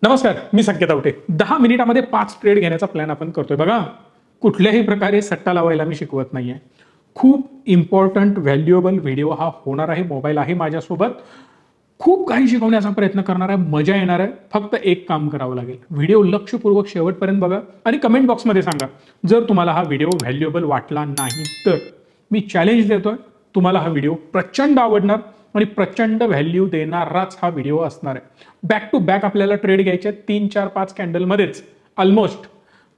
नमस्कार, मी संकेत आवटे. 10 मिनिटामध्ये 5 ट्रेड घेण्याचा प्लॅन आपण करतोय. बघा, कुठल्याही प्रकारे सट्टा लावायला मी शिकवत नाहीये. खूप इम्पॉर्टंट व्हॅल्युएबल व्हिडिओ हा होणार आहे. मोबाईल आहे माझ्यासोबत. खूप काही शिकवण्याचा प्रयत्न करणार आहे. मजा येणार आहे. फक्त एक काम करावं लागेल. व्हिडिओ लक्षपूर्वक शेवटपर्यंत बघा आणि कमेंट बॉक्समध्ये सांगा जर तुम्हाला हा व्हिडिओ व्हॅल्युएबल वाटला नाही तर. मी चॅलेंज देतोय, तुम्हाला हा व्हिडिओ प्रचंड आवडणार आणि प्रचंड व्हॅल्यू देणाराच हा व्हिडिओ असणार आहे. बॅक टू बॅक आपल्याला ट्रेड घ्यायचे आहेत. 3 4 5 कॅन्डलमध्येच ऑलमोस्ट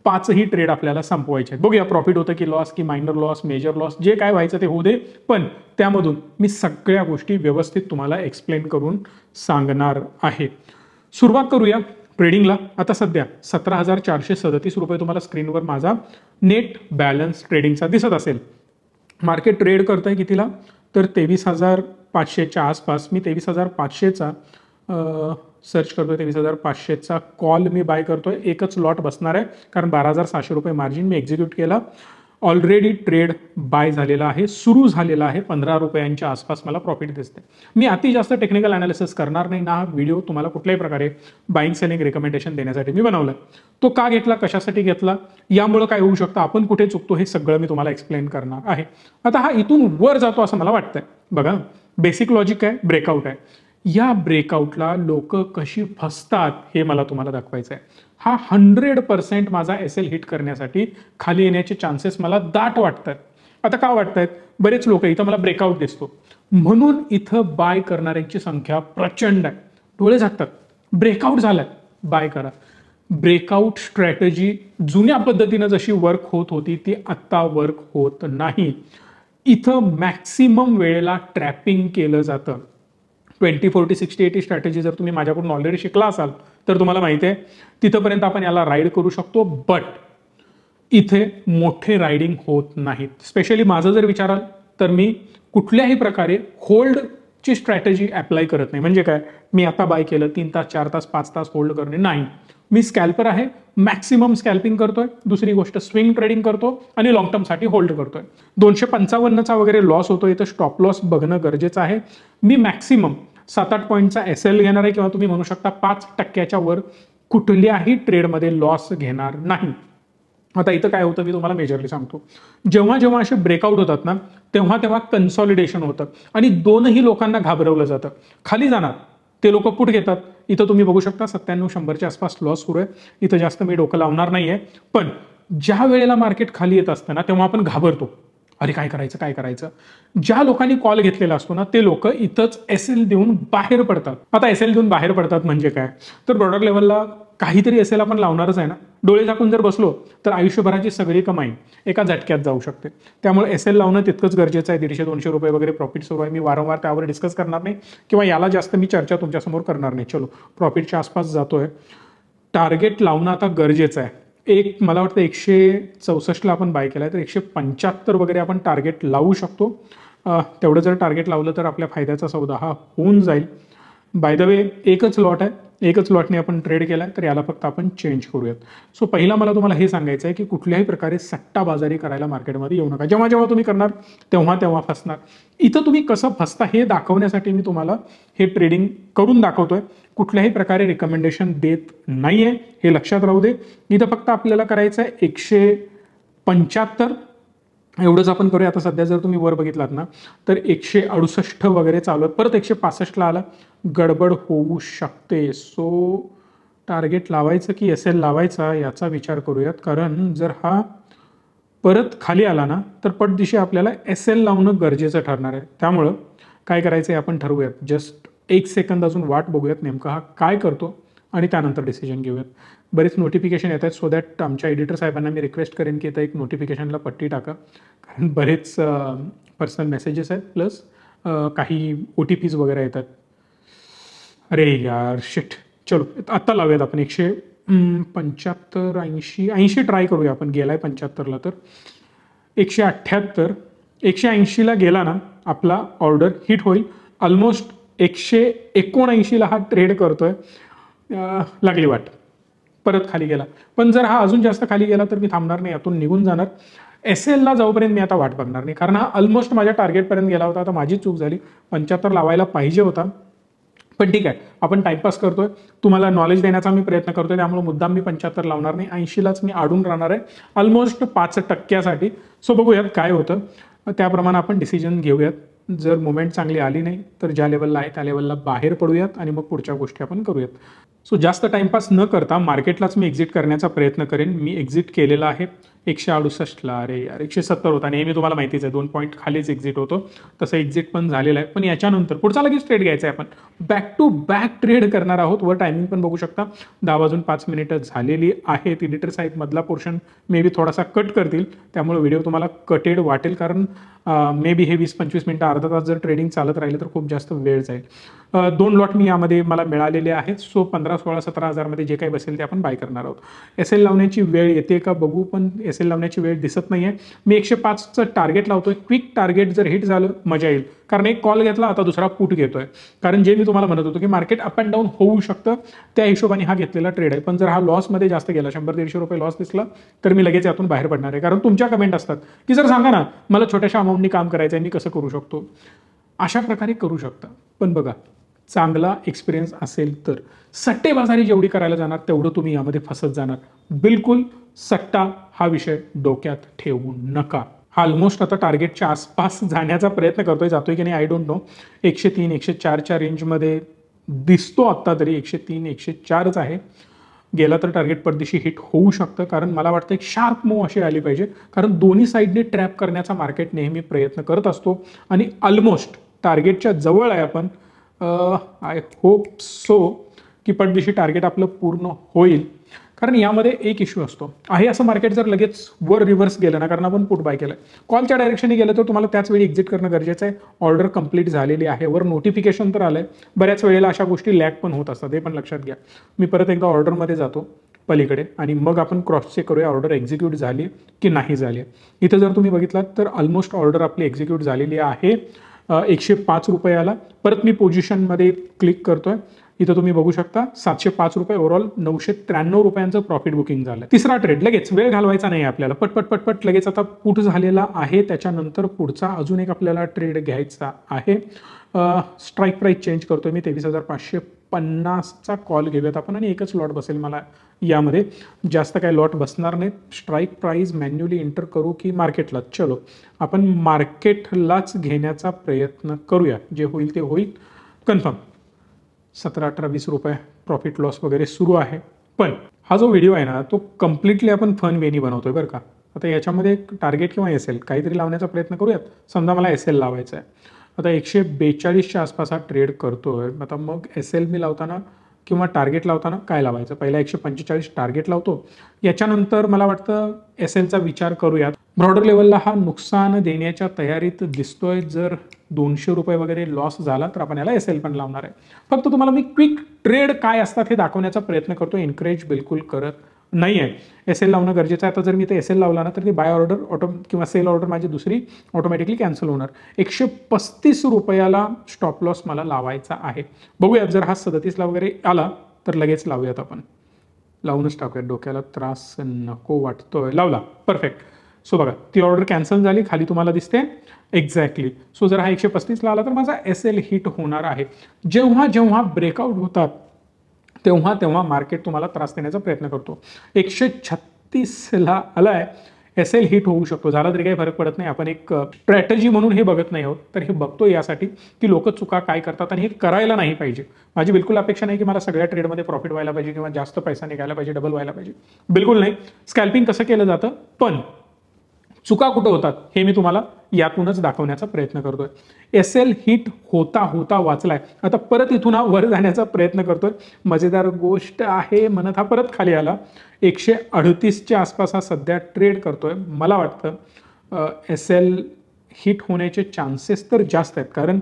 5ही ट्रेड आपल्याला संपवायचे आहेत. बघूया प्रॉफिट होतं की लॉस, की मायनर लॉस, मेजर लॉस, जे काय व्हायचं ते होऊ दे. पण त्यामधून मी सगळ्या गोष्टी व्यवस्थित तुम्हाला एक्सप्लेन करून सांगणार आहे. सुरुवात करूया ट्रेडिंगला. आता सध्या 17,437 रुपये तुम्हाला स्क्रीनवर माझा नेट बॅलन्स ट्रेडिंगचा दिसत असेल. मार्केट ट्रेड करतंय कितीला, तर 23,500च्या आसपास. मी 23,500चा सर्च करतोय. 23,500चा कॉल मी बाय करतोय. एकच लॉट बसणार आहे कारण 12,600 रुपये मार्जिन मी एक्झिक्यूट केला. ऑलरेडी ट्रेड बाय झालेला आहे, सुरू झालेला आहे. 15 रुपयांच्या आसपास मला प्रॉफिट दिसते. मी अति जास्त टेक्निकल अनालिसिस करणार नाही ना. हा व्हिडिओ तुम्हाला कुठल्याही प्रकारे बाईंग सेलिंग रिकमेंडेशन देण्यासाठी मी बनवला. तो का घेतला, कशासाठी घेतला, यामुळे काय होऊ शकतं, आपण कुठे चुकतो, हे सगळं मी तुम्हाला एक्सप्लेन करणार आहे. आता हा इथून वर जातो असं मला वाटतंय. बघा, बेसिक लॉजिक आहे, ब्रेकआउट आहे. या ब्रेकआउटला लोक कशी फसतात हे मला तुम्हाला दाखवायचं आहे. हा 100% माझा एसएल हिट करण्यासाठी खाली येण्याचे चान्सेस मला दाट वाटतात. आता का वाटतायत, बरेच लोक इथं मला ब्रेकआउट दिसतो म्हणून इथं बाय करणाऱ्यांची संख्या प्रचंड आहे. डोळे झाकतात. ब्रेकआउट झालाय, बाय करा. ब्रेकआउट स्ट्रॅटेजी जुन्या पद्धतीनं जशी वर्क होत होती ती आत्ता वर्क होत नाही. इथं मॅक्सिमम वेळेला ट्रॅपिंग केलं जातं. 20 40 60 80 स्ट्रॅटेजी जर तुम्ही माझ्याकडून ऑलरेडी शिकला असाल तर तुम्हाला माहिती आहे तिथंपर्यंत आपण याला राईड करू शकतो. बट इथे मोठे रायडिंग होत नाहीत. स्पेशली माझं जर विचाराल तर मी कुठल्याही प्रकारे होल्डची स्ट्रॅटेजी अप्लाय करत नाही. म्हणजे काय, मी आता बाय केलं 3 तास 4 तास 5 तास होल्ड करणे नाही. मी स्कॅल्पर आहे, मॅक्सिमम स्कॅल्पिंग करतोय. दुसरी गोष्ट स्विंग ट्रेडिंग करतो आणि लॉंग टर्मसाठी होल्ड करतोय. 255चा वगैरे लॉस होतोय तर स्टॉप लॉस बघणं गरजेचं आहे. मी मॅक्सिमम 7-8 पॉईंटचा एसएल घेणार आहे किंवा तुम्ही म्हणू शकता 5% वर कुठल्याही ट्रेडमध्ये लॉस घेणार नाही. आता इथं काय होतं मी तुम्हाला मेजरली सांगतो. जेव्हा जेव्हा असे ब्रेकआउट होतात ना तेव्हा तेव्हा कन्सॉलिडेशन होतं आणि दोनही लोकांना घाबरवलं जातं. खाली जाणार ते लोक पुट घेतात. इथं तुम्ही बघू शकता 97-100च्या आसपास लॉस सुरू आहे. इथं जास्त मी डोकं लावणार नाहीये. पण ज्या वेळेला मार्केट खाली येत असतं ना तेव्हा आपण घाबरतो, अरे काय करायचं काय करायचं. ज्या लोकांनी कॉल घेतलेला असतो ना ते लोक इथंच एसएल देऊन बाहेर पडतात. आता एसएल देऊन बाहेर पडतात म्हणजे काय, तर ब्रॉडर लेवलला काहीतरी एसएल आपण लावणारच आहे ना. डोळे झाकून जर बसलो तर आयुष्यभराची सगळी कमाई एका झटक्यात जाऊ शकते. त्यामुळे एसएल लावणं तितकंच गरजेचं आहे. 150-200 रुपये वगैरे प्रॉफिट सुरू आहे. मी वारंवार त्यावर डिस्कस करणार नाही किंवा याला जास्त मी चर्चा तुमच्यासमोर करणार नाही. चलो, प्रॉफिटच्या आसपास जातोय. टार्गेट लावणं आता गरजेचं आहे. एक मला वाटतं 164ला आपण बाय केलाय तर 175 वगैरे आपण टार्गेट लावू शकतो. तेवढं जर टार्गेट लावलं तर आपल्या फायद्याचा सौदा हा होऊन जाईल. बाय द वे एकच लॉट आहे, एकच लॉटने आपण ट्रेड केलाय तर याला फक्त आपण चेंज करूयात. सो पहिला मला तुम्हाला हे सांगायचं आहे की कुठल्याही प्रकारे सट्टा बाजारी करायला मार्केटमध्ये येऊ नका. जेव्हा जेव्हा तुम्ही करणार तेव्हा तेव्हा फसणार. इथं तुम्ही कसं फसता हे दाखवण्यासाठी मी तुम्हाला हे ट्रेडिंग करून दाखवतोय. कुठल्याही प्रकारे रिकमेंडेशन देत नाहीये, हे लक्षात राहू दे. इथं फक्त आपल्याला करायचं आहे 175 एवढंच आपण करूया. आता सध्या जर तुम्ही वर बघितलात ना तर 168 वगैरे चालू आहे. परत 165ला आला, गडबड होऊ शकते. सो टार्गेट लावायचं की एसएल लावायचा याचा विचार करूयात. कारण जर हा परत खाली आला ना तर पटदिशी आपल्याला एसएल लावणं गरजेचं ठरणार आहे. त्यामुळं काय करायचं आहे आपण ठरवूयात. जस्ट 1 सेकंद अजून वाट बघूयात नेमका हा काय करतो आणि त्यानंतर डिसिजन घेऊयात. बरेच नोटिफिकेशन येत आहेत. सो दॅट आमच्या एडिटर साहेबांना मी रिक्वेस्ट करेन की इथं एक नोटिफिकेशनला पट्टी टाका. कारण बरेच पर्सनल मेसेजेस आहेत प्लस काही OTPs वगैरे येतात. अरे यार शिट. चलो आत्ता लावूयात आपण 175 80 ट्राय करूया आपण. गेलाय 75ला तर 178 180ला गेला ना आपला ऑर्डर हिट होईल. ऑलमोस्ट 179ला हा ट्रेड करतोय. लागली वाट, परत खाली गेला. पण जर हा अजून जास्त खाली गेला तर मी थांबणार नाही, यातून निघून जाणार. एसएलला जाऊपर्यंत मी आता वाट बघणार नाही कारण हा ऑलमोस्ट माझ्या टार्गेटपर्यंत गेला होता. आता माझी चूक झाली. 75 लावायला पाहिजे होता पण ठीक आहे, आपण टाइमपास करतोय, तुम्हाला नॉलेज देण्याचा मी प्रयत्न करतोय, त्यामुळे मुद्दाम मी 75 लावणार नाही, 80लाच मी आडून राहणार आहे ऑलमोस्ट 5%. सो बघूयात काय होतं, त्याप्रमाणे आपण डिसिजन घेऊयात. जर मुवमेंट चांगली आली नाही तर ज्या लेवलला आहे त्या लेवलला बाहेर पडूयात आणि मग पुढच्या गोष्टी आपण करूयात. सो जास्त टाइमपास न करता मार्केटलाच मी एक्झिट करण्याचा प्रयत्न करेन. मी एक्झिट केलेला आहे 168ला. अरे यार 170 होता, नेहमी तुम्हाला माहितीच आहे 2 पॉईंट खालीच एक्झिट होतो, तसं एक्झिट पण झालेलं आहे. पण याच्यानंतर पुढचा लगेच ट्रेड घ्यायचा आहे, आपण बॅक टू बॅक ट्रेड करणार आहोत. वर टायमिंग पण बघू शकता, 10:05 झालेली आहे. ती लिटर साईज मधला पोर्शन मे बी थोडासा कट करतील, त्यामुळे व्हिडिओ तुम्हाला कटेड वाटेल, कारण मे बी हे 20-25 मिनिटं अर्धा तास जर ट्रेडिंग चालत राहिलं तर खूप जास्त वेळ जाईल. 2 लॉट मी यामध्ये मला मिळालेले आहेत. सो 15, 16, 17 हजारमध्ये जे काही बसेल ते आपण बाय करणार आहोत. एस एल लावण्याची वेळ येते का बघू, पण एस एल लावण्याची वेळ दिसत नाहीये. मी 105चं टार्गेट लावतोय. क्विक टार्गेट जर हिट झालं मजा येईल, कारण एक कॉल घेतला, आता दुसरा पुट घेतोय. कारण जे मी तुम्हाला म्हणत होतो की मार्केट अप अँड डाऊन होऊ शकतं, त्या हिशोबाने हा घेतलेला ट्रेड आहे. पण जर हा लॉसमध्ये जास्त गेला, 100-150 रुपये लॉस दिसला, तर मी लगेच यातून बाहेर पडणार आहे. कारण तुमच्या कमेंट असतात की जर सांगा ना मला छोट्याशा अमाऊंटनी काम करायचं आहे, मी कसं करू शकतो. अशा प्रकारे करू शकता. पण बघा, चांगला एक्सपिरियन्स असेल तर सट्टेबाजारी जेवढी करायला जाणार तेवढं तुम्ही यामध्ये फसत जाणार. बिलकुल सट्टा हा विषय डोक्यात ठेवू नका. हा ऑलमोस्ट आता टार्गेटच्या आसपास जाण्याचा प्रयत्न करतोय, जातोय की नाही आय डोंट नो. 103-104च्या रेंजमध्ये दिसतो आत्ता तरी. 103-104च आहे. गेला तर टार्गेट परदेशी हिट होऊ शकतं, कारण मला वाटतं एक शार्प मूव अशी आली पाहिजे, कारण दोन्ही साईडने ट्रॅप करण्याचा मार्केट नेहमी प्रयत्न करत असतो आणि ऑलमोस्ट टार्गेटच्या जवळ आहे आपण. आय होप सो की पडदिशी टार्गेट आपलं पूर्ण होईल, कारण यामध्ये एक इश्यू असतो आहे. असं मार्केट जर लगेच वर रिव्हर्स गेलं ना, कारण आपण पुट बाय केलं, कॉलच्या डायरेक्शनने गेलं तर तुम्हाला त्याच वेळी एक्झिट करणं गरजेचं आहे. ऑर्डर कंप्लीट झालेली आहे, वर नोटिफिकेशन तर आलंय. बऱ्याच वेळेला अशा गोष्टी लॅग पण होत असतात, हे पण लक्षात घ्या. मी परत एकदा ऑर्डरमध्ये जातो पलीकडे आणि मग आपण क्रॉस चेक करूया ऑर्डर एक्झिक्यूट झाली की नाही झाली. इथं जर तुम्ही बघितलात तर ऑलमोस्ट ऑर्डर आपली एक्झिक्यूट झालेली आहे 105 रुपयाला. परत मी पोझिशनमध्ये क्लिक करतोय, इथं तुम्ही बघू शकता 705 रुपये, ओव्हरऑल 993 रुपयांचं प्रॉफिट बुकिंग झालं. तिसरा ट्रेड लगेच, वेळ घालवायचा नाही आपल्याला, पटपट लगेच आता पुट झालेला आहे. त्याच्यानंतर पुढचा अजून एक आपल्याला ट्रेड घ्यायचा आहे. स्ट्राईक प्राईस चेंज करतोय मी, 23,550चा कॉल घेऊयात आपण आणि एकच लॉट बसेल मला यामध्ये, जास्त काय लॉट बसणार नाहीत. स्ट्राईक प्राईस मॅन्युअली एंटर करू की मार्केटला, चलो आपण मार्केटलाच घेण्याचा प्रयत्न करूया. जे होईल ते होईल कन्फर्म. 17, 18, 20 रुपये प्रॉफिट लॉस वगैरे सुरू आहे. पण हा जो व्हिडिओ आहे ना, तो कम्प्लिटली आपण फन वेनी बनवतोय बरं का. आता याच्यामध्ये एक टार्गेट किंवा एस एल काहीतरी लावण्याचा प्रयत्न करूयात. समजा मला एस एल लावायचा आहे, आता 142च्या आसपास हा ट्रेड करतोय. आता मग एस एल मी लावताना किंवा टार्गेट लावताना काय लावायचं, पहिला 145 टार्गेट लावतो, याच्यानंतर मला वाटतं एस एलचा विचार करूयात. ब्रॉडर लेवलला हा नुकसान देण्याच्या तयारीत दिसतोय. जर 200 रुपये वगैरे लॉस झाला तर आपण याला एस एल पण लावणार आहे. फक्त तुम्हाला मी क्विक ट्रेड काय असतात हे दाखवण्याचा प्रयत्न करतो, एनकरेज बिलकुल करत नाही आहे. एस एल लावणं गरजेचं आहे. आता जर मी ते एस एल लावला ना तर ती बाय ऑर्डर किंवा सेल ऑर्डर माझी दुसरी ऑटोमॅटिकली कॅन्सल होणार. 135 रुपयाला स्टॉप लॉस मला लावायचा आहे. बघूयात, जर हा 37ला वगैरे आला तर लगेच लावूयात आपण. लावूनच टाकूयात, डोक्याला त्रास नको वाटतोय. लावला, परफेक्ट. सो बघा ती ऑर्डर कॅन्सल झाली, खाली तुम्हाला दिसते एक्झॅक्टली. सो जर हा 135ला आला तर माझा एस एल हिट होणार आहे. जेव्हा जेव्हा ब्रेकआउट होतात तेव्हा मार्केट तुम्हाला त्रास देण्याचा प्रयत्न करतो. 136ला आलाय, एस एल हिट होऊ शकतो, झाला तरी काही फरक पडत नाही. आपण एक स्ट्रॅटेजी म्हणून हे बघत नाही आहोत, तर हे बघतो यासाठी की लोक चुका काय करतात आणि हे करायला नाही पाहिजे. माझी बिलकुल अपेक्षा नाही की मला सगळ्या ट्रेडमध्ये प्रॉफिट व्हायला पाहिजे किंवा जास्त पैसा निघायला पाहिजे, डबल व्हायला पाहिजे, बिलकुल नाही. स्कॅल्पिंग कसं केलं जातं, पण चुका कुठं होतात हे मी तुम्हाला यातूनच दाखवण्याचा प्रयत्न करतोय. एस एल हिट होता वाचलाय, आता परत इथून हा वर जाण्याचा प्रयत्न करतोय. मजेदार गोष्ट आहे, म्हणत हा परत खाली आला. 138च्या आसपास हा सध्या ट्रेड करतोय. मला वाटतं एस एल हिट होण्याचे चान्सेस तर जास्त आहेत, कारण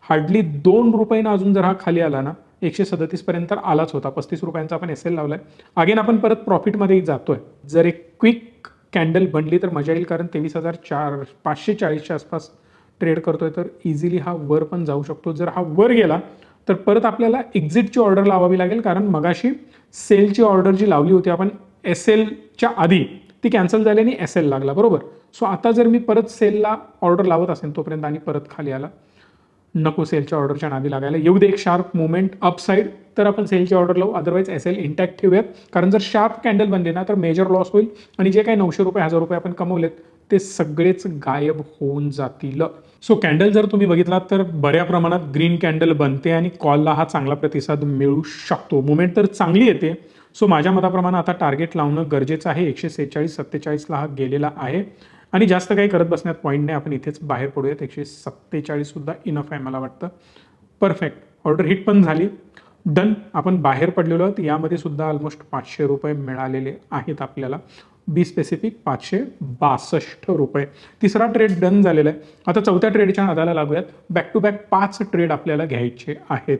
हार्डली 2 रुपयानं अजून जर हा खाली आला ना, 137 पर्यंत आलाच होता. 35 रुपयांचा आपण एस एल लावलाय. अगेन आपण परत प्रॉफिटमध्ये जातोय. जर एक क्विक कॅन्डल बनली तर मजा येईल, कारण 23,540च्या आसपास ट्रेड करतोय, तर इझिली हा वर पण जाऊ शकतो. जर हा वर गेला तर परत आपल्याला एक्झिटची ऑर्डर लावावी लागेल, कारण मगाशी सेलची ऑर्डर जी लावली होती आपण एस एलच्या आधी, ती कॅन्सल झाली आणि एस एल लागला, बरोबर. सो आता जर मी परत सेलला ऑर्डर लावत असेल तोपर्यंत आणि परत खाली आला, नको सेलच्या ऑर्डरच्या नादी लागायला. येऊ दे एक शार्प मुवमेंट अपसाईड तर आपण सेलची ऑर्डर लावू, अदरवाईज SL इंटॅक्ट ठेवूयात. कारण जर शार्प कॅन्डल बनले ना तर मेजर लॉस होईल आणि जे काही 900 रुपये 1000 रुपये आपण कमवलेत ते सगळेच गायब होऊन जातील. सो कॅन्डल जर तुम्ही बघितलात तर बऱ्या प्रमाणात ग्रीन कॅन्डल बनते आणि कॉलला हा चांगला प्रतिसाद मिळू शकतो. मुवमेंट तर चांगली येते. सो माझ्या मताप्रमाणे आता टार्गेट लावणं गरजेचं आहे. 146-47 हा गेलेला आहे आणि जास्त काही करत बसण्यात पॉईंट नाही. आपण इथेच बाहेर पडूयात. 147 सुद्धा इनफ आहे मला वाटतं. परफेक्ट. ऑर्डर हिट पण झाली. डन. आपण बाहेर पडलेलो आहोत. यामध्ये सुद्धा ऑलमोस्ट 500 रुपये मिळालेले आहेत आपल्याला. बी स्पेसिफिक 562 रुपये. तिसरा ट्रेड डन झालेला आहे. आता चौथ्या ट्रेडच्या नादाला लागूयात. बॅक टू बॅक 5 ट्रेड आपल्याला घ्यायचे आहेत.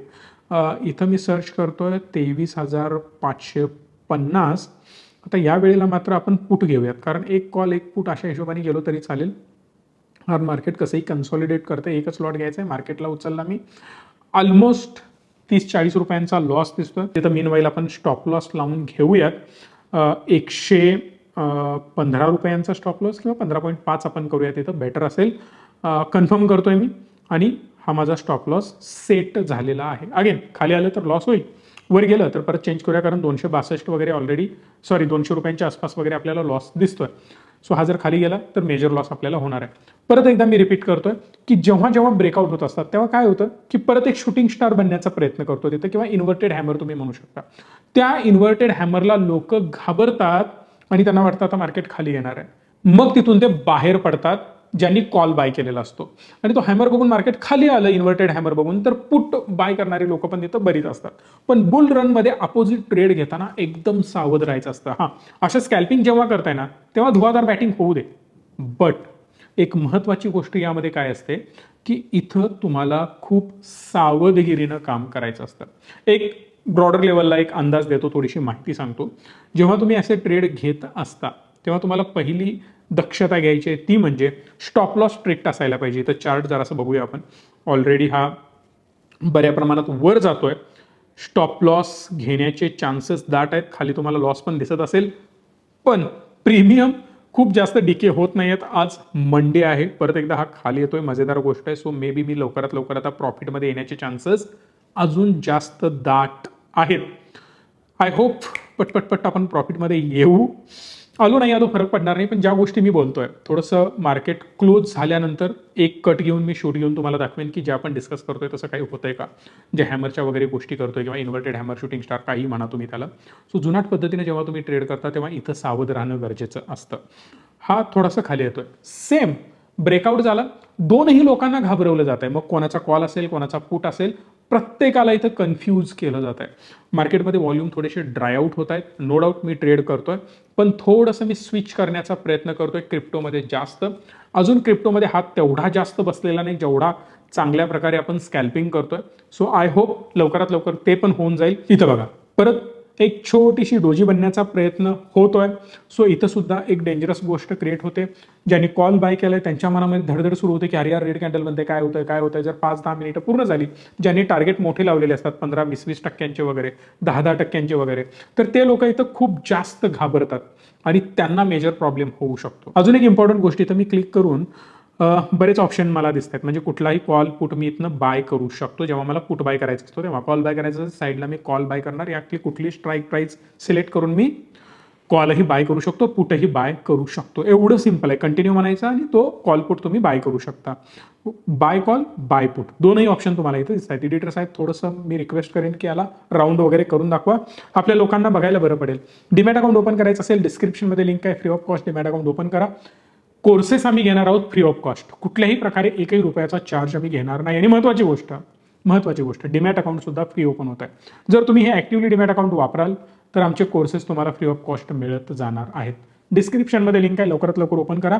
इथं मी सर्च करतोय 23,550. आता या वेळेला मात्र आपण पुट घेऊयात कारण एक कॉल एक पुट अशा हिशोबाने गेलो तरी चालेल. हा मार्केट कसंही कन्सॉलिडेट करतं. एकच लॉट घ्यायचा आहे. मार्केटला उचलला मी. ऑलमोस्ट 30-40 रुपयांचा लॉस दिसतोय. तिथं मीनवाईल आपण स्टॉप लॉस लावून घेऊयात. 115 रुपयांचा स्टॉप लॉस किंवा 15.5 आपण करूया. तिथं बेटर असेल. कन्फर्म करतोय मी आणि हा माझा स्टॉप लॉस सेट झालेला आहे. अगेन खाली आलं तर लॉस होईल, वर गेलं तर परत चेंज करूया कारण 262 वगैरे ऑलरेडी 200 रुपयांच्या आसपास वगैरे आपल्याला लॉस दिसतोय. सो हा जर खाली गेला तर मेजर लॉस आपल्याला होणार आहे. परत एकदा मी रिपीट करतोय की जेव्हा जेव्हा ब्रेकआउट होत असतात तेव्हा काय होतं की परत एक शूटिंग स्टार बनण्याचा प्रयत्न करतो तिथं किंवा इन्व्हर्टेड हॅमर तुम्ही म्हणू शकता. त्या इन्व्हर्टेड हॅमरला लोक घाबरतात आणि त्यांना वाटतं आता मार्केट खाली येणार आहे. मग तिथून ते बाहेर पडतात ज्यांनी कॉल बाय केलेला असतो आणि तो हॅमर बघून मार्केट खाली आलं इन्व्हर्टेड हॅमर बघून तर पुट बाय करणारे लोक पण तिथं बरीच असतात. पण बुल रन मध्ये अपोजिट ट्रेड घेताना एकदम सावध राहायचं असतं. हा असं स्कॅल्पिंग जेव्हा करताय ना तेव्हा धुवाधार बॅटिंग होऊ दे. बट एक महत्वाची गोष्ट यामध्ये काय असते की इथं तुम्हाला खूप सावधगिरीनं काम करायचं असतं. एक ब्रॉडर लेवलला एक अंदाज देतो, थोडीशी माहिती सांगतो. जेव्हा तुम्ही असे ट्रेड घेत असता तेव्हा तुम्हाला पहिली दक्षता घ्यायची आहे ती म्हणजे स्टॉप लॉस स्ट्रिक्ट असायला पाहिजे. तर चार्ट जरासं बघूया आपण. ऑलरेडी हा बऱ्या प्रमाणात वर जातोय. स्टॉप लॉस घेण्याचे चान्सेस दाट आहेत. खाली तुम्हाला लॉस पण दिसत असेल पण प्रीमियम खूप जास्त डिके होत नाहीयेत. आज मंडे आहे. परत एकदा हा खाली येतोय. मजेदार गोष्ट आहे. सो मे बी मी लवकरात लवकर आता प्रॉफिटमध्ये येण्याचे चान्सेस अजून जास्त दाट आहेत. आय होप पटपट आपण प्रॉफिटमध्ये येऊ. आलो नाही आलो फरक पडणार नाही. पण ज्या गोष्टी मी बोलतोय थोडंसं मार्केट क्लोज झाल्यानंतर एक कट घेऊन मी शूट घेऊन तुम्हाला दाखवेन की जे आपण डिस्कस करतोय तसं काही होतंय का. जे हॅमरच्या वगैरे गोष्टी करतोय किंवा इन्व्हर्टेड हॅमर शूटिंग स्टार काही म्हणा तुम्ही त्याला. सो जुनाट पद्धतीने जेव्हा तुम्ही ट्रेड करता तेव्हा इथं सावध राहणं गरजेचं असतं. हा थोडासा खाली येतोय. सेम ब्रेकआउट झाला. दोनही लोकांना घाबरवलं जात आहे. मग कोणाचा कॉल असेल कोणाचा पुट असेल प्रत्येकाला इथं कन्फ्यूज केलं जात आहे. मार्केटमध्ये व्हॉल्यूम थोडेसे ड्राय आउट होत आहेत. नो डाऊट मी ट्रेड करतोय पण थोडंसं मी स्विच करण्याचा प्रयत्न करतोय क्रिप्टोमध्ये जास्त. अजून क्रिप्टोमध्ये हात तेवढा जास्त बसलेला नाही जेवढा चांगल्या प्रकारे आपण स्कॅल्पिंग करतोय. सो आय होप लवकरात लवकर ते पण होऊन जाईल. इथं बघा परत एक छोटीशी डोजी बनण्याचा प्रयत्न होतोय. सो इथं सुद्धा एक डेंजरस गोष्ट क्रिएट होते. ज्यांनी कॉल बाय केलाय त्यांच्या मनामध्ये धडधड सुरू होते की अरे यार रेड कॅन्डल बनते काय होतंय. जर 5-10 मिनिटं पूर्ण झाली ज्यांनी टार्गेट मोठे लावलेले असतात 15-20% वगैरे 10% वगैरे तर ते लोक इथं खूप जास्त घाबरतात आणि त्यांना मेजर प्रॉब्लेम होऊ शकतो. अजून एक इम्पॉर्टंट गोष्ट इथं मी क्लिक करून बरेच ऑप्शन मला दिसत आहेत. म्हणजे कुठलाही कॉल पुट मी इथनं बाय करू शकतो. जेव्हा मला पुट बाय करायचं असतो तेव्हा कॉल बाय करायचं साईडला मी कॉल बाय करणार. यातली कुठली स्ट्राईक प्राइस सिलेक्ट करून मी कॉलही बाय करू शकतो पुटही बाय करू शकतो. एवढं सिंपल आहे. कंटिन्यू म्हणायचं आणि तो कॉल पुट तुम्ही बाय करू शकता. बाय कॉल बाय पुट दोनही ऑप्शन तुम्हाला इथे दिसत आहेत. एडिटर साहेब थोडंसं मी रिक्वेस्ट करेन की याला राऊंड वगैरे करून दाखवा. आपल्या लोकांना बघायला बरं पडेल. डीमॅट अकाउंट ओपन करायचं असेल डिस्क्रिप्शनमध्ये लिंक आहे. Free of cost demat account open करा. कोर्सेस आम्ही घेणार आहोत फ्री ऑफ कॉस्ट. कुठल्याही प्रकारे एकही रुपयाचा चार्ज आम्ही घेणार नाही. आणि महत्वाची गोष्ट डीमॅट अकाउंट सुद्धा फ्री ओपन होत आहे. जर तुम्ही हे ऍक्टिव्हली डीमॅट अकाउंट वापराल तर आमचे कोर्सेस तुम्हाला फ्री ऑफ कॉस्ट मिळत जाणार आहेत. डिस्क्रिप्शनमध्ये लिंक आहे. लवकरात लवकर ओपन करा.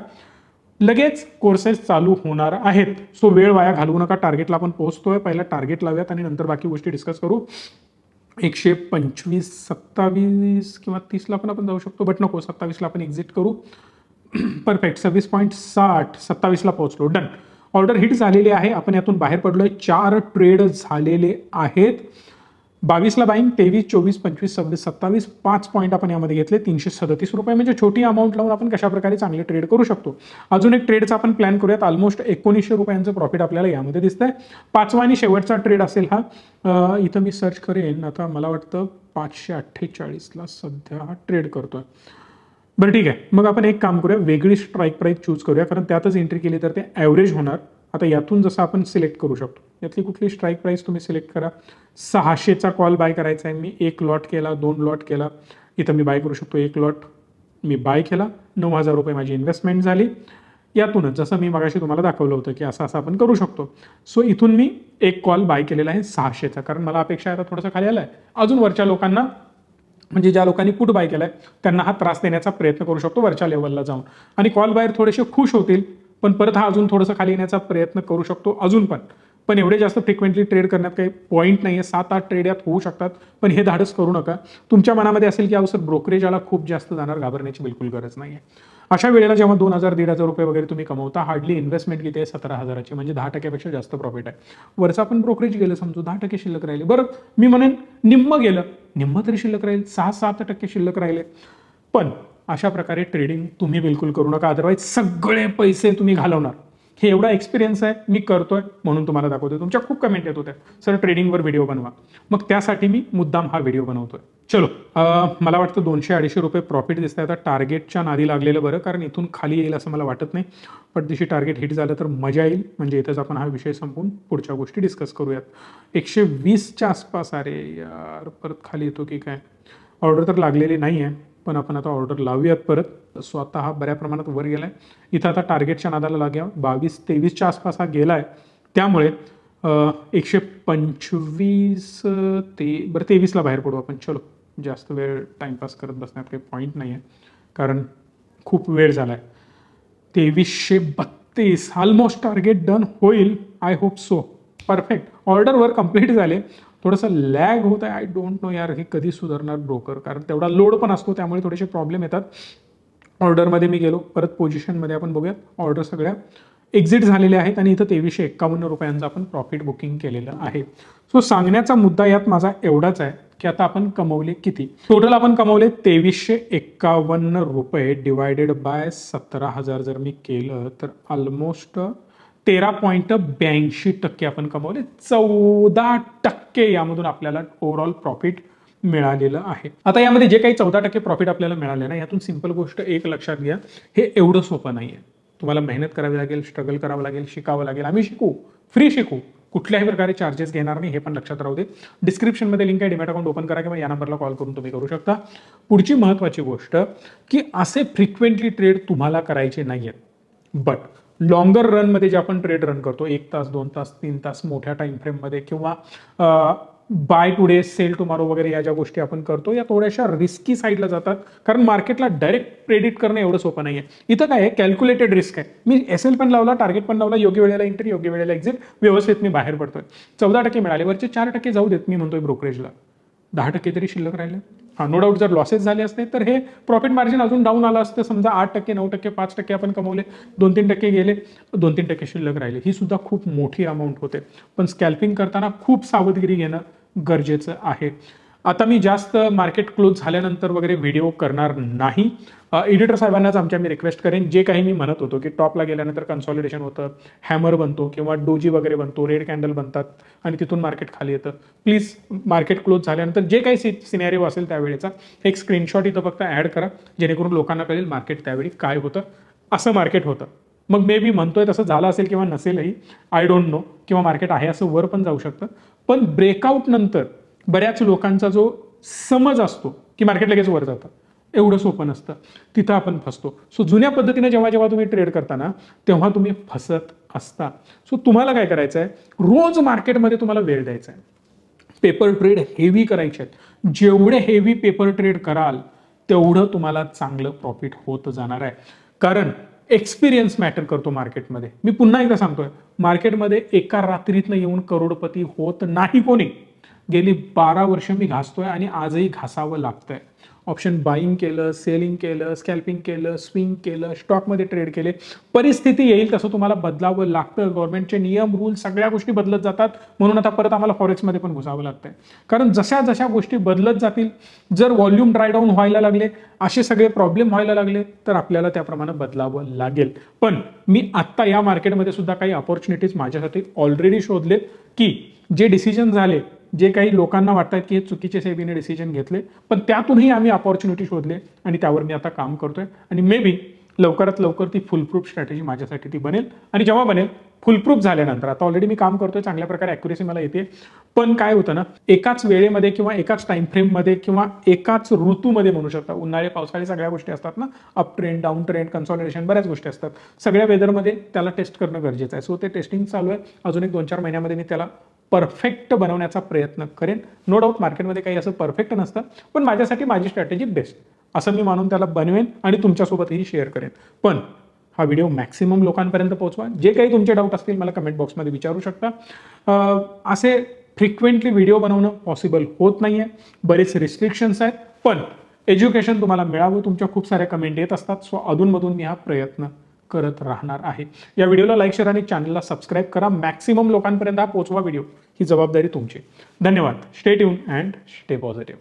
लगेच कोर्सेस चालू होणार आहेत. सो वेळ वाया घालवू नका. टार्गेटला आपण पोहोचतोय. पहिला टार्गेट लावूयात आणि नंतर बाकी गोष्टी डिस्कस करू. 125, 27 किंवा 30ला पण आपण जाऊ शकतो बट नको 27ला आपण एक्झिट करू. परफेक्ट. 26.60 27ला पोहोचलो. डन. ऑर्डर हिट झालेली आहे. आपण यातून बाहेर पडलोय. 4 ट्रेड झालेले आहेत. 22 ला बाईंग, 23, 24, 25, 26, 27 5 पॉईंट आपण यामध्ये घेतले. 337 रुपये म्हणजे छोटी अमाऊंट लावून आपण कशा प्रकारे चांगले ट्रेड करू शकतो. अजून एक ट्रेडचा आपण प्लॅन करूयात. ऑलमोस्ट 1900 रुपयांचं प्रॉफिट आपल्याला यामध्ये दिसतंय. पाचवा आणि शेवटचा ट्रेड असेल हा. इथं मी सर्च करेन. आता मला वाटतं 548 ला सध्या हा ट्रेड करतोय. बरं ठीक आहे, मग आपण एक काम करूया, वेगळी स्ट्राईक प्राईस चूज करूया, कारण त्यातच एंट्री केली तर ते ॲव्हरेज होणार. आता यातून जसं आपण सिलेक्ट करू शकतो, यातली कुठली स्ट्राईक प्राईस तुम्ही सिलेक्ट करा. 600चा कॉल बाय करायचा आहे मी. 1 लॉट केला, 2 लॉट केला, इथं मी बाय करू शकतो. 1 लॉट मी बाय केला, 9000 रुपये माझी इन्व्हेस्टमेंट झाली. यातूनच जसं मी मगाशी तुम्हाला दाखवलं होतं की असं असं आपण करू शकतो. सो इथून मी 1 कॉल बाय केलेला आहे 600चा, कारण मला अपेक्षा आहे आता थोडंसं खाली आलं आहे. अजून वरच्या लोकांना, म्हणजे ज्या लोकांनी पुट बाय केलाय त्यांना हा त्रास देण्याचा प्रयत्न करू शकतो वरच्या लेवलला जाऊन, आणि कॉल बायर थोडेसे खुश होतील, पण परत हा अजून थोडंसं खाली येण्याचा प्रयत्न करू शकतो अजून पण एवढे जास्त फ्रिक्वेंटली ट्रेड करण्यात काही पॉईंट नाही आहे. 7-8 ट्रेड यात होऊ शकतात, पण हे धाडस करू नका. तुमच्या मनामध्ये असेल की अहो सर ब्रोकरेजला खूप जास्त जाणार, घाबरण्याची बिलकुल गरज नाही आहे. अशा वेळेला जेव्हा 2000-1500 रुपये वगैरे तुम्ही कमवता, हार्डली इन्व्हेस्टमेंट किती आहे 17,000ची, म्हणजे 10% जास्त प्रॉफिट आहे. वरचं आपण ब्रोकरेज गेलं समजू, 10% शिल्लक राहिले. बरं मी म्हणेन निम्म गेलं, निम्म तरी शिल्लक राहील, 6-7% शिल्लक राहिले. पण अशा प्रकारे ट्रेडिंग तुम्ही बिलकुल करू नका, अदरवाईज सगळे पैसे तुम्ही घालवणार. हे एवढा एक्सपिरियन्स आहे, मी करतोय म्हणून तुम्हाला दाखवतोय. तुमच्या खूप कमेंट येत होत्या सर ट्रेडिंगवर व्हिडिओ बनवा, मग त्यासाठी मी मुद्दाम हा व्हिडिओ बनवतोय. चलो, मला वाटतं 200-250 रुपये प्रॉफिट दिसतंय. आता टार्गेटच्या नादी लागलेलं बरं, कारण इथून खाली येईल असं मला वाटत नाही. पण दिवशी टार्गेट हिट झालं तर मजा येईल, म्हणजे इथंच आपण हा विषय संपवून पुढच्या गोष्टी डिस्कस करूयात. 120च्या आसपास, अरे यार परत खाली येतो की काय. ऑर्डर तर लागलेली नाही आहे, पण आपण आता ऑर्डर लावूयात परत. स्वतः हा बऱ्या प्रमाणात वर गेलाय. इथं आता टार्गेटच्या नादाला लागूया. 22-23च्या आसपास हा गेलाय, त्यामुळे 125 ते 23ला बाहेर पडू आपण. चलो, जास्त वेळ टाइमपास करत बसण्यात काही पॉईंट नाही आहे, कारण खूप वेळ झालाय. 2332 ऑलमोस्ट टार्गेट डन होईल, आय होप सो. परफेक्ट, ऑर्डरवर कंप्लीट झाले. थोडंसं लॅग होत आहे, आय डोंट नो यार हे कधी सुधारणार ब्रोकर, कारण तेवढा लोड पण असतो, त्यामुळे थोडेसे प्रॉब्लेम येतात. ऑर्डरमध्ये मी गेलो, परत पोझिशनमध्ये आपण बघूयात. ऑर्डर सगळ्या एक्झिट झालेल्या आहेत आणि इथं 2351 रुपयांचं आपण प्रॉफिट बुकिंग केलेलं आहे. सो सांगण्याचा मुद्दा यात माझा एवढाच आहे की आता आपण कमवले किती. टोटल आपण कमवले 2351 रुपये डिवायडेड बाय 17,000 जर मी केलं तर ऑलमोस्ट 13.82% आपण कमवले. 14% यामधून आपल्याला ओव्हरऑल प्रॉफिट मिळालेलं आहे. आता यामध्ये जे काही 14% प्रॉफिट आपल्याला मिळाले ना, यातून सिंपल गोष्ट एक लक्षात घ्या, हे एवढं सोपं नाही आहे. तुम्हाला मेहनत करावी लागेल, स्ट्रगल करावं लागेल, शिकावं लागेल. आम्ही शिकू, फ्री शिकू, कुठल्याही प्रकारे चार्जेस घेणार नाही, हे पण लक्षात राहू दे. डिस्क्रिप्शनमध्ये लिंक आहे, डीमॅट अकाउंट ओपन करा किंवा या नंबरला कॉल करून तुम्ही करू शकता. पुढची महत्त्वाची गोष्ट की असे फ्रिक्वेंटली ट्रेड तुम्हाला करायचे नाही आहेत, बट लॉंगर रनमध्ये जे आपण ट्रेड रन करतो, 1 तास, 2 तास, 3 तास मोठ्या टाइम फ्रेममध्ये, किंवा बाय टुडे सेल टुमारो वगैरे या ज्या गोष्टी आपण करतो, या थोड्याशा रिस्की साईडला जातात, कारण मार्केटला डायरेक्ट प्रेडिक्ट करणं एवढं सोपं नाही आहे. इथं काय आहे, कॅल्क्युलेटेड रिस्क आहे. मी एसएल पण लावला, टार्गेट पण लावला, योग्य वेळेला एंट्री, योग्य वेळेला एक्झिट, व्यवस्थित मी बाहेर पडतोय. 14% मिळाले, वरचे 4% जाऊ देत, मी म्हणतोय ब्रोकरेजला 10% तरी शिल्लक राहिले. हां, नो डाऊट जर लॉसेस झाले असते तर हे प्रॉफिट मार्जिन अजून डाऊन आलं असतं. समजा 8%, 9%, 5% आपण कमवले, 2-3% गेले, 2-3% शिल्लक राहिले. ही सुद्धा खूप मोठी अमाऊंट होते. पण स्कॅल्पिंग करताना खूप सावधगिरी घेणं गरजेचं आहे. आता मी जास्त मार्केट क्लोज झाल्यानंतर वगैरे व्हिडिओ करणार नाही. एडिटर साहेबांनाच आमच्या मी रिक्वेस्ट करेन, जे काही मी म्हणत होतो की टॉपला गेल्यानंतर कन्सॉलिडेशन होतं, हॅमर बनतो किंवा डोजी वगैरे बनतो, रेड कॅन्डल बनतात आणि तिथून मार्केट खाली येतं. प्लीज मार्केट क्लोज झाल्यानंतर जे काही सिनेरिओ असेल त्यावेळेचा एक स्क्रीनशॉट इथं फक्त ॲड करा, जेणेकरून लोकांना कळेल मार्केट त्यावेळी काय होतं. असं मार्केट होतं. मग मे बी म्हणतोय तसं झालं असेल किंवा नसेलही, आय डोंट नो, किंवा मार्केट आहे असं वर पण जाऊ शकतं. पण ब्रेकआउट नंतर बऱ्याच लोकांचा जो समज असतो की मार्केट लगेच वर जातं, एवढं सोपं नसतं, तिथं आपण फसतो. सो जुन्या पद्धतीने जेव्हा जेव्हा तुम्ही ट्रेड करताना तेव्हा तुम्ही फसत असता. सो तुम्हाला काय करायचं आहे, रोज मार्केटमध्ये तुम्हाला वेळ द्यायचा आहे. पेपर ट्रेड हेवी करायचे आहेत. जेवढे हेवी पेपर ट्रेड कराल तेवढं तुम्हाला चांगलं प्रॉफिट होत जाणार आहे, कारण एक्सपिरियन्स मॅटर करतो मार्केटमध्ये. मी पुन्हा एकदा सांगतोय, मार्केटमध्ये एका रात्रीतनं येऊन करोडपती होत नाही कोणी. गेली 12 वर्ष मी घासतोय आणि आजही घासावं लागतंय. ऑप्शन बाईंग केलं, सेलिंग केलं, स्कॅल्पिंग केलं, स्विंग केलं, स्टॉकमध्ये ट्रेड केले. परिस्थिती येईल तसं तुम्हाला बदलावं लागतं. गव्हर्नमेंटचे नियम, रूल, सगळ्या गोष्टी बदलत जातात. म्हणून आता परत आम्हाला फॉरेक्समध्ये पण घुसावं लागतंय. कारण जशा जशा गोष्टी बदलत जातील, जर व्हॉल्यूम ड्रायडाऊन व्हायला लागले, असे सगळे प्रॉब्लेम व्हायला लागले, तर आपल्याला त्याप्रमाणे बदलावं लागेल. पण मी आत्ता या मार्केटमध्ये सुद्धा काही अपॉर्च्युनिटीज माझ्यासाठी ऑलरेडी शोधलेत की जे डिसिजन झाले, जे काही लोकांना वाटतात की हे चुकीचे सेबीने डिसिजन घेतले, पण त्यातूनही आम्ही अपॉर्च्युनिटी शोधले आणि त्यावर मी आता काम करतोय. आणि मे बी लवकरात लवकर ती फुलप्रूफ स्ट्रॅटेजी माझ्यासाठी ती बनेल. आणि जेव्हा बनेल, फुलप्रूफ झाल्यानंतर, आता ऑलरेडी मी काम करतोय, चांगल्या प्रकारे ॲक्युरेसी मला येते. पण काय होतं ना, एकाच वेळेमध्ये किंवा एकाच टाइम फ्रेममध्ये किंवा एकाच ऋतूमध्ये म्हणू शकता, उन्हाळे पावसाळे सगळ्या गोष्टी असतात ना, up trend, down trend, consolidation, बऱ्याच गोष्टी असतात. सगळ्या वेदरमध्ये त्याला टेस्ट करणं गरजेचं आहे. सो ते टेस्टिंग चालू आहे. अजून एक 2-4 महिन्यामध्ये मी त्याला परफेक्ट बनवण्याचा प्रयत्न करेन. नो डाऊट मार्केटमध्ये काही असं परफेक्ट नसतं, पण माझ्यासाठी माझी स्ट्रॅटेजी बेस्ट असं मी मानून त्याला बनवेन आणि तुमच्यासोबतही शेअर करेन. पण हा व्हिडिओ मॅक्सिमम लोकांपर्यंत पोहोचवा. जे काही तुमचे डाऊट असतील मला कमेंट बॉक्समध्ये विचारू शकता. असे फ्रिक्वेंटली व्हिडिओ बनवणं पॉसिबल होत नाही आहे, बरेच रिस्ट्रिक्शन्स आहेत. पण एज्युकेशन तुम्हाला मिळावं, तुमच्या खूप साऱ्या कमेंट येत असतात. सो अधूनमधून मी हा प्रयत्न करत राहणार आहे. या व्हिडिओला लाईक, शेअर आणि चॅनलला सबस्क्राईब करा. मॅक्सिमम लोकांपर्यंत हा पोहोचवा व्हिडिओ, ही जबाबदारी तुमची. धन्यवाद. Stay tune and stay positive.